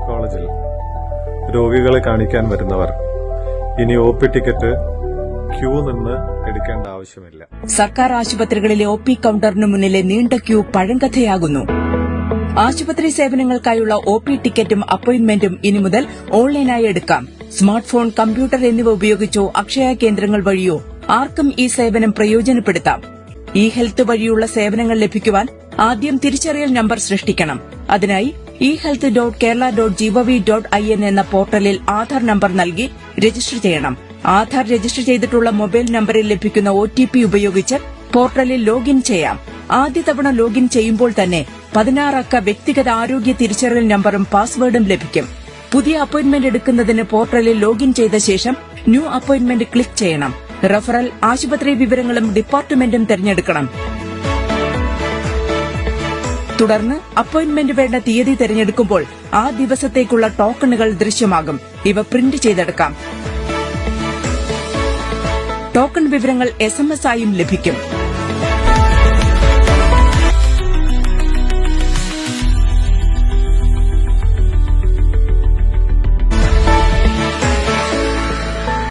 കോളേജിൽ രോഗികളെ കാണിക്കാൻ വരുന്നവർ ഇനി OP ടിക്കറ്റ് ക്യൂ നിന്ന് എടുക്കേണ്ട ആവശ്യമില്ല. സർക്കാർ ആശുപത്രികളിലെ OP കൌണ്ടറിന് മുന്നിലെ നീണ്ട ക്യൂ പഴങ്കഥയാകുന്നു. ആശുപത്രി സേവനങ്ങൾക്കായുള്ള OP ടിക്കറ്റും അപ്പോയിന്റ്മെന്റും ഇനി മുതൽ ഓൺലൈനായി എടുക്കാം. സ്മാർട്ട് ഫോൺ, കമ്പ്യൂട്ടർ എന്നിവ ഉപയോഗിച്ചോ അക്ഷയ കേന്ദ്രങ്ങൾ വഴിയോ ആർക്കും ഈ സേവനം പ്രയോജനപ്പെടുത്താം. ഇ-ഹെൽത്ത് വഴിയുള്ള സേവനങ്ങൾ ലഭിക്കുവാൻ ആദ്യം തിരിച്ചറിയൽ നമ്പർ സൃഷ്ടിക്കണം. അതിനായി ehealth.kerala.gov.in എന്ന പോർട്ടലിൽ ആധാർ നമ്പർ നൽകി രജിസ്റ്റർ ചെയ്യണം. ആധാർ രജിസ്റ്റർ ചെയ്തിട്ടുള്ള മൊബൈൽ നമ്പറിൽ ലഭിക്കുന്ന OTP ഉപയോഗിച്ച് പോർട്ടലിൽ ലോഗിൻ ചെയ്യാം. ആദ്യ തവണ ലോഗിൻ ചെയ്യുമ്പോൾ തന്നെ 16 അക്ക വ്യക്തിഗത ആരോഗ്യ തിരിച്ചറിയൽ നമ്പറും പാസ്വേഡും ലഭിക്കും. പുതിയ അപ്പോയിന്റ്മെന്റ് എടുക്കുന്നതിന് പോർട്ടലിൽ ലോഗിൻ ചെയ്ത ശേഷം ന്യൂ അപ്പോയിന്റ്മെന്റ് ക്ലിക്ക് ചെയ്യണം. റഫറൽ, ആശുപത്രി വിവരങ്ങളും ഡിപ്പാർട്ട്മെന്റും തിരഞ്ഞെടുക്കണം. തുടർന്ന് അപ്പോയിന്റ്മെന്റ് വേണ്ട തീയതി തിരഞ്ഞെടുക്കുമ്പോൾ ആ ദിവസത്തേക്കുള്ള ടോക്കണുകൾ ദൃശ്യമാകും. ഇവ പ്രിന്റ് ചെയ്തെടുക്കാം. ടോക്കൺ വിവരങ്ങൾ SMS ആയും ലഭിക്കും.